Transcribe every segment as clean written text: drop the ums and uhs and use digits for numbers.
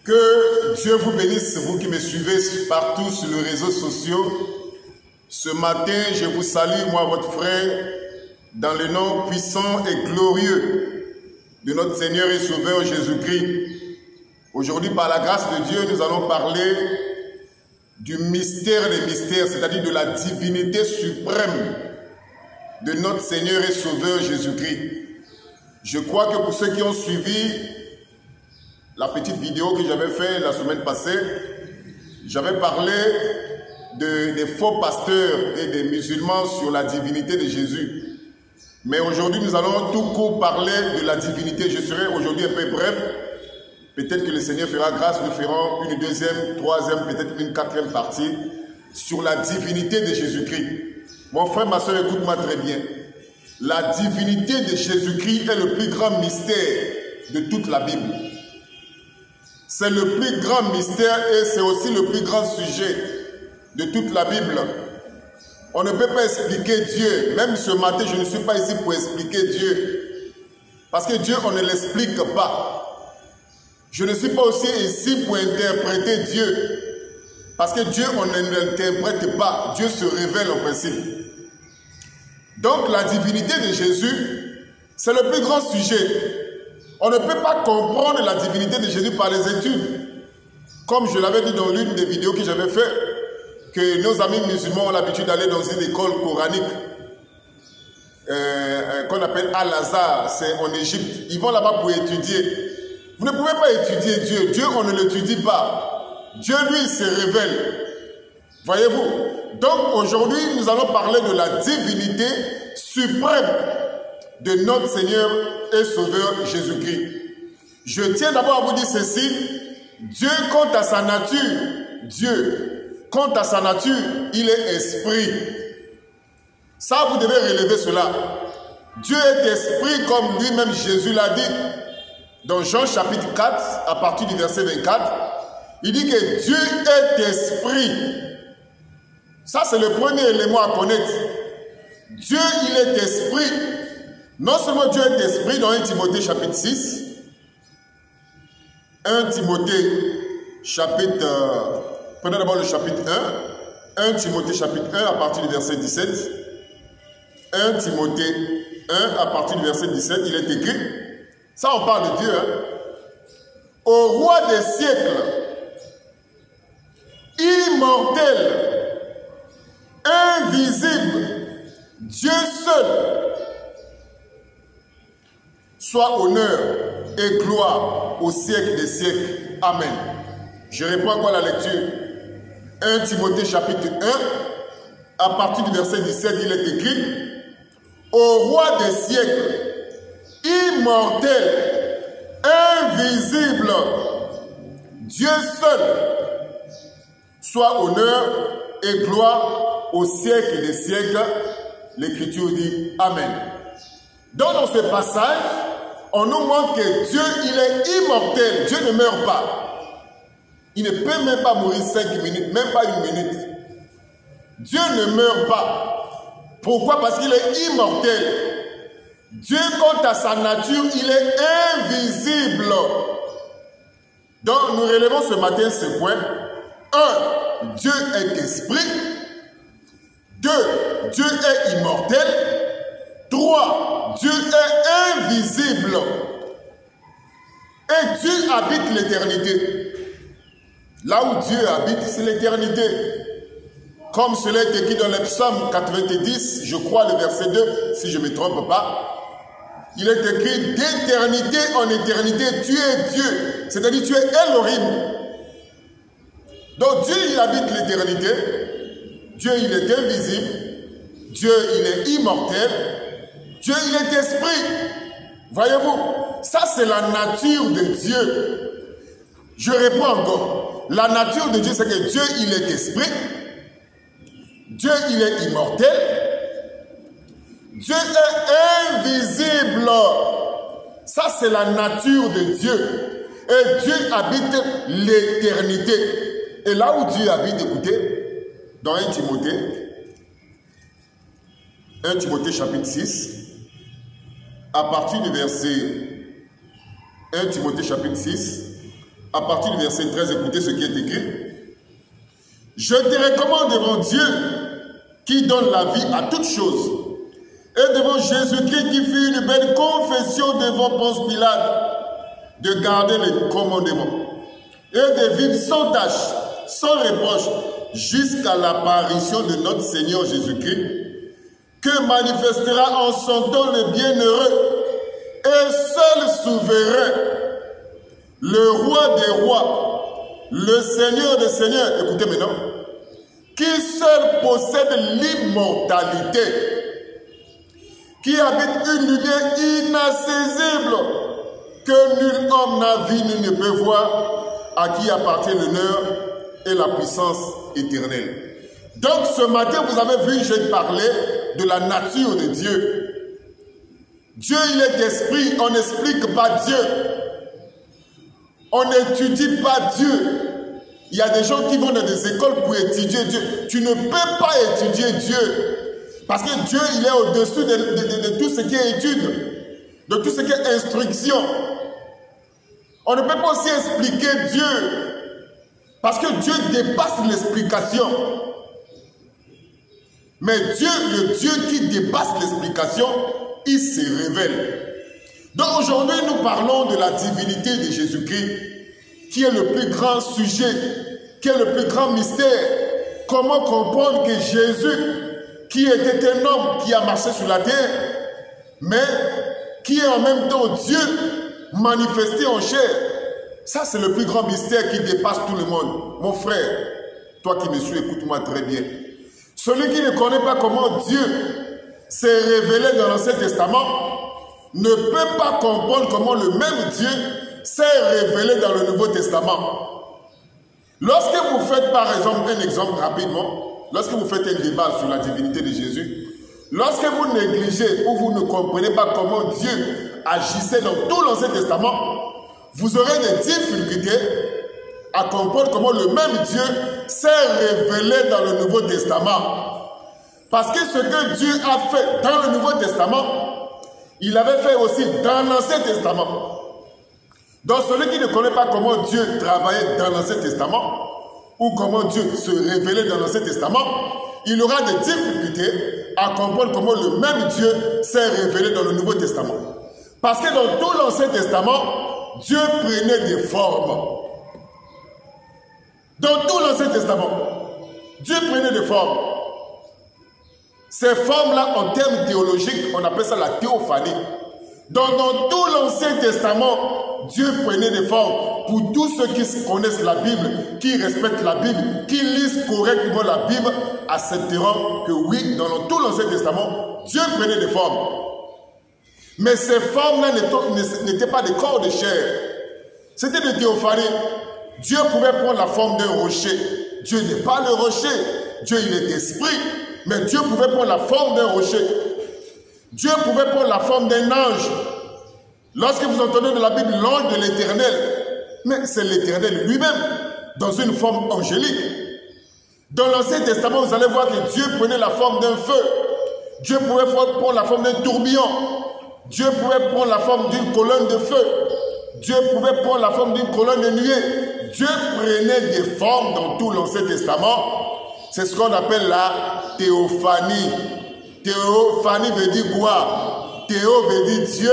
Que Dieu vous bénisse, vous qui me suivez partout sur les réseaux sociaux. Ce matin, je vous salue, moi, votre frère, dans le nom puissant et glorieux de notre Seigneur et Sauveur Jésus-Christ. Aujourd'hui, par la grâce de Dieu, nous allons parler du mystère des mystères, c'est-à-dire de la divinité suprême de notre Seigneur et Sauveur Jésus-Christ. Je crois que pour ceux qui ont suivi la petite vidéo que j'avais faite la semaine passée, j'avais parlé des faux pasteurs et des musulmans sur la divinité de Jésus. Mais aujourd'hui, nous allons tout court parler de la divinité. Je serai aujourd'hui un peu bref. Peut-être que le Seigneur fera grâce, nous ferons une deuxième, troisième, peut-être une quatrième partie sur la divinité de Jésus-Christ. Mon frère, ma soeur, écoute-moi très bien. La divinité de Jésus-Christ est le plus grand mystère de toute la Bible. C'est le plus grand mystère et c'est aussi le plus grand sujet de toute la Bible. On ne peut pas expliquer Dieu. Même ce matin, je ne suis pas ici pour expliquer Dieu. Parce que Dieu, on ne l'explique pas. Je ne suis pas aussi ici pour interpréter Dieu. Parce que Dieu, on ne l'interprète pas. Dieu se révèle en principe. Donc, la divinité de Jésus, c'est le plus grand sujet. On ne peut pas comprendre la divinité de Jésus par les études. Comme je l'avais dit dans l'une des vidéos que j'avais fait, que nos amis musulmans ont l'habitude d'aller dans une école coranique qu'on appelle Al-Azhar, c'est en Égypte. Ils vont là-bas pour étudier. Vous ne pouvez pas étudier Dieu. Dieu, on ne l'étudie pas. Dieu, lui, se révèle. Voyez-vous? Donc, aujourd'hui, nous allons parler de la divinité suprême de notre Seigneur et Sauveur Jésus-Christ. Je tiens d'abord à vous dire ceci. Dieu, quant à sa nature, quant à sa nature, il est esprit. Ça, vous devez relever cela. Dieu est esprit comme lui-même Jésus l'a dit. Dans Jean chapitre 4, à partir du verset 24, il dit que Dieu est esprit. Ça, c'est le premier élément à connaître. Dieu, il est esprit. Non seulement Dieu est esprit, dans 1 Timothée chapitre 6, 1 Timothée chapitre, prenez d'abord le chapitre 1, 1 Timothée chapitre 1 à partir du verset 17, 1 Timothée 1 à partir du verset 17, il est écrit, ça on parle de Dieu, hein? Au roi des siècles, immortel, invisible, Dieu seul, soit honneur et gloire au siècle des siècles. Amen. Je réponds à quoi la lecture? 1 Timothée chapitre 1, à partir du verset 17, il est écrit, au roi des siècles, immortel, invisible, Dieu seul, soit honneur et gloire au siècle des siècles. L'Écriture dit Amen. Donc dans ce passage, on nous montre que Dieu, il est immortel. Dieu ne meurt pas. Il ne peut même pas mourir 5 minutes, même pas 1 minute. Dieu ne meurt pas. Pourquoi? Parce qu'il est immortel. Dieu, quant à sa nature, il est invisible. Donc nous relevons ce matin ce point. 1. Dieu est esprit. 2. Dieu est immortel. 3. Dieu est invisible. Et Dieu habite l'éternité. Là où Dieu habite, c'est l'éternité. Comme cela est écrit dans le psaume 90, je crois le verset 2, si je ne me trompe pas. Il est écrit d'éternité en éternité, tu es Dieu. C'est-à-dire tu es Elohim. Donc Dieu, il habite l'éternité. Dieu, il est invisible. Dieu, il est immortel. Dieu, il est esprit. Voyez-vous, ça c'est la nature de Dieu. Je réponds encore. La nature de Dieu, c'est que Dieu, il est esprit. Dieu, il est immortel. Dieu est invisible. Ça c'est la nature de Dieu. Et Dieu habite l'éternité. Et là où Dieu habite, écoutez, dans 1 Timothée chapitre 6, à partir du verset 1 Timothée chapitre 6, à partir du verset 13, écoutez ce qui est écrit. Je te recommande devant Dieu qui donne la vie à toutes choses et devant Jésus-Christ qui fit une belle confession devant Ponce Pilate de garder les commandements et de vivre sans tâche, sans reproche jusqu'à l'apparition de notre Seigneur Jésus-Christ que manifestera en son temps le bienheureux et seul souverain, le roi des rois, le Seigneur des seigneurs, écoutez maintenant, qui seul possède l'immortalité, qui habite une lumière inaccessible, que nul homme n'a vu ni ne peut voir, à qui appartient l'honneur et la puissance éternelle. Donc ce matin, vous avez vu, j'ai parlé de la nature de Dieu. Dieu, il est esprit, on n'explique pas Dieu. On n'étudie pas Dieu. Il y a des gens qui vont dans des écoles pour étudier Dieu. Tu ne peux pas étudier Dieu. Parce que Dieu, il est au-dessus de tout ce qui est étude, de tout ce qui est instruction. On ne peut pas aussi expliquer Dieu. Parce que Dieu dépasse l'explication. Mais Dieu, le Dieu qui dépasse l'explication, il se révèle. Donc aujourd'hui, nous parlons de la divinité de Jésus-Christ, qui est le plus grand sujet, qui est le plus grand mystère. Comment comprendre que Jésus, qui était un homme qui a marché sur la terre, mais qui est en même temps Dieu manifesté en chair. Ça, c'est le plus grand mystère qui dépasse tout le monde. Mon frère, toi qui me suis, écoute-moi très bien. Celui qui ne connaît pas comment Dieu s'est révélé dans l'Ancien Testament ne peut pas comprendre comment le même Dieu s'est révélé dans le Nouveau Testament. Lorsque vous faites par exemple un exemple rapidement, lorsque vous faites un débat sur la divinité de Jésus, lorsque vous négligez ou vous ne comprenez pas comment Dieu agissait dans tout l'Ancien Testament, vous aurez des difficultés à comprendre comment le même Dieu s'est révélé dans le Nouveau Testament. Parce que ce que Dieu a fait dans le Nouveau Testament, il avait fait aussi dans l'Ancien Testament. Donc celui qui ne connaît pas comment Dieu travaillait dans l'Ancien Testament, ou comment Dieu se révélait dans l'Ancien Testament, il aura des difficultés à comprendre comment le même Dieu s'est révélé dans le Nouveau Testament. Parce que dans tout l'Ancien Testament, Dieu prenait des formes. Dans tout l'Ancien Testament, Dieu prenait des formes. Ces formes-là, en termes théologiques, on appelle ça la théophanie. Donc, dans tout l'Ancien Testament, Dieu prenait des formes. Pour tous ceux qui connaissent la Bible, qui respectent la Bible, qui lisent correctement la Bible, accepteront que oui, dans tout l'Ancien Testament, Dieu prenait des formes. Mais ces formes-là n'étaient pas des corps de chair. C'était des théophanies. Dieu pouvait prendre la forme d'un rocher. Dieu n'est pas le rocher. Dieu, il est esprit. Mais Dieu pouvait prendre la forme d'un rocher. Dieu pouvait prendre la forme d'un ange. Lorsque vous entendez dans la Bible l'ange de l'Éternel, mais c'est l'Éternel lui-même, dans une forme angélique. Dans l'Ancien Testament, vous allez voir que Dieu prenait la forme d'un feu. Dieu pouvait prendre la forme d'un tourbillon. Dieu pouvait prendre la forme d'une colonne de feu. Dieu pouvait prendre la forme d'une colonne de nuée. Dieu prenait des formes dans tout l'Ancien Testament. C'est ce qu'on appelle la théophanie. Théophanie veut dire quoi? Théo veut dire Dieu,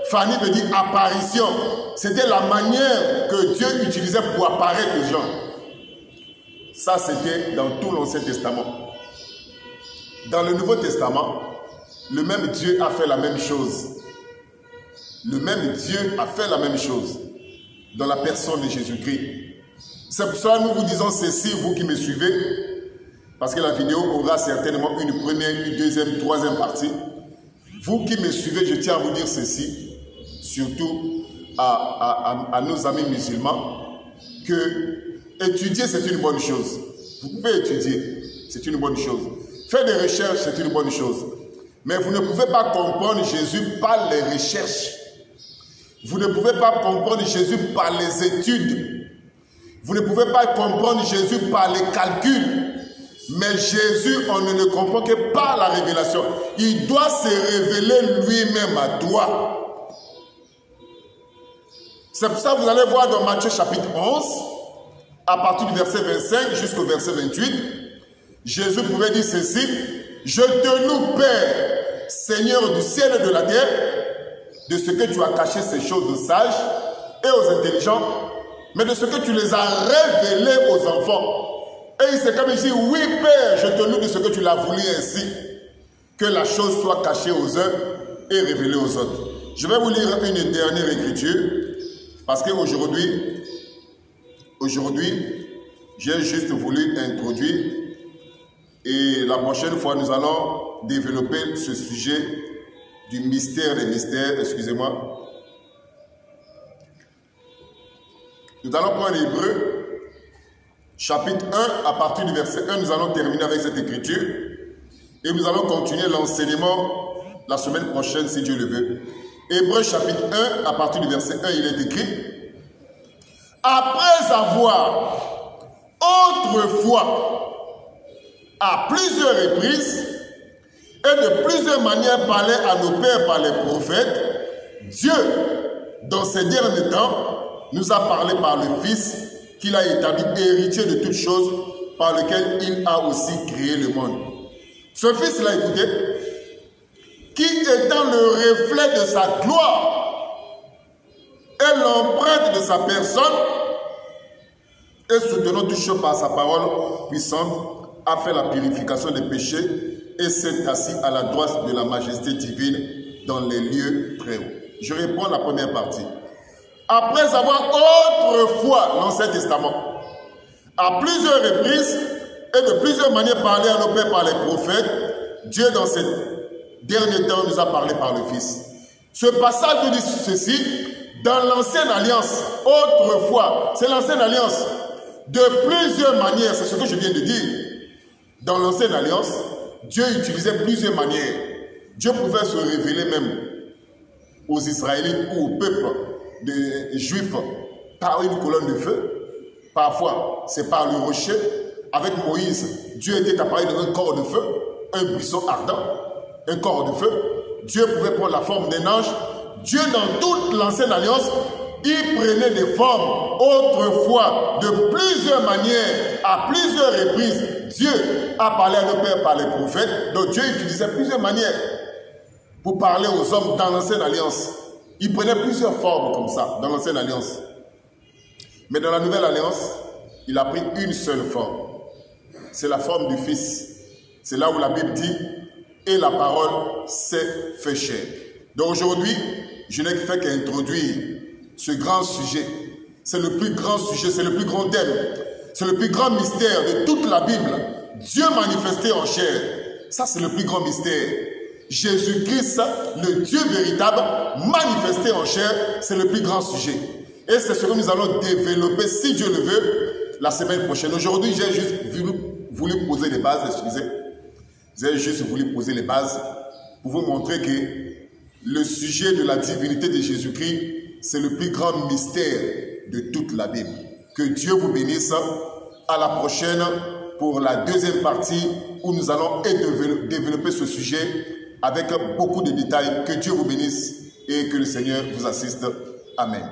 Phanie veut dire apparition. C'était la manière que Dieu utilisait pour apparaître aux gens. Ça, c'était dans tout l'Ancien Testament. Dans le Nouveau Testament, le même Dieu a fait la même chose. Le même Dieu a fait la même chose dans la personne de Jésus-Christ. C'est pour cela que nous vous disons ceci, vous qui me suivez, parce que la vidéo aura certainement une première, une deuxième, troisième partie. Vous qui me suivez, je tiens à vous dire ceci, surtout à nos amis musulmans, que étudier c'est une bonne chose. Vous pouvez étudier, c'est une bonne chose. Faire des recherches, c'est une bonne chose. Mais vous ne pouvez pas comprendre Jésus par les recherches. Vous ne pouvez pas comprendre Jésus par les études. Vous ne pouvez pas comprendre Jésus par les calculs. Mais Jésus, on ne le comprend que par la révélation. Il doit se révéler lui-même à toi. C'est pour ça que vous allez voir dans Matthieu chapitre 11, à partir du verset 25 jusqu'au verset 28, Jésus pouvait dire ceci: je te loue, Père, Seigneur du ciel et de la terre, de ce que tu as caché ces choses aux sages et aux intelligents, mais de ce que tu les as révélées aux enfants. Et il s'est comme dit: oui, Père, je te loue de ce que tu l'as voulu ainsi, que la chose soit cachée aux uns et révélée aux autres. Je vais vous lire une dernière écriture, parce qu'aujourd'hui, j'ai juste voulu introduire, et la prochaine fois, nous allons développer ce sujet du mystère des mystères, excusez-moi. Nous allons prendre l'Hébreu, chapitre 1, à partir du verset 1, nous allons terminer avec cette écriture, et nous allons continuer l'enseignement la semaine prochaine, si Dieu le veut. Hébreu, chapitre 1, à partir du verset 1, il est écrit: après avoir autrefois, à plusieurs reprises et de plusieurs manières parlé à nos pères par les prophètes, Dieu, dans ces derniers temps, nous a parlé par le Fils qu'il a établi héritier de toutes choses, par lequel il a aussi créé le monde. Ce Fils-là, écoutez, qui étant le reflet de sa gloire et l'empreinte de sa personne, et soutenant toutes choses par sa parole puissante, a fait la purification des péchés et s'est assis à la droite de la majesté divine dans les lieux très hauts. Je réponds à la première partie. Après avoir autrefois, l'Ancien Testament, à plusieurs reprises et de plusieurs manières parlé à nos pères par les prophètes, Dieu dans ces derniers temps nous a parlé par le Fils. Ce passage nous dit ceci: dans l'Ancienne Alliance, autrefois, c'est l'Ancienne Alliance, de plusieurs manières, c'est ce que je viens de dire. Dans l'Ancienne Alliance, Dieu utilisait plusieurs manières. Dieu pouvait se révéler même aux Israélites ou au peuple des Juifs par une colonne de feu. Parfois, c'est par le rocher. Avec Moïse, Dieu était apparu dans un corps de feu, un buisson ardent, un corps de feu. Dieu pouvait prendre la forme d'un ange. Dieu, dans toute l'Ancienne Alliance, il prenait des formes autrefois, de plusieurs manières, à plusieurs reprises. Dieu a parlé à nos pères par les prophètes, donc Dieu utilisait plusieurs manières pour parler aux hommes dans l'Ancienne Alliance. Il prenait plusieurs formes comme ça, dans l'Ancienne Alliance. Mais dans la Nouvelle Alliance, il a pris une seule forme. C'est la forme du Fils. C'est là où la Bible dit: et la parole s'est fait chair. Donc aujourd'hui, je n'ai fait qu'introduire ce grand sujet. C'est le plus grand sujet, c'est le plus grand thème. C'est le plus grand mystère de toute la Bible. Dieu manifesté en chair. Ça, c'est le plus grand mystère. Jésus-Christ, le Dieu véritable, manifesté en chair, c'est le plus grand sujet. Et c'est ce que nous allons développer, si Dieu le veut, la semaine prochaine. Aujourd'hui, j'ai juste voulu poser les bases, excusez. J'ai juste voulu poser les bases pour vous montrer que le sujet de la divinité de Jésus-Christ, c'est le plus grand mystère de toute la Bible. Que Dieu vous bénisse. À la prochaine pour la deuxième partie où nous allons développer ce sujet avec beaucoup de détails. Que Dieu vous bénisse et que le Seigneur vous assiste. Amen.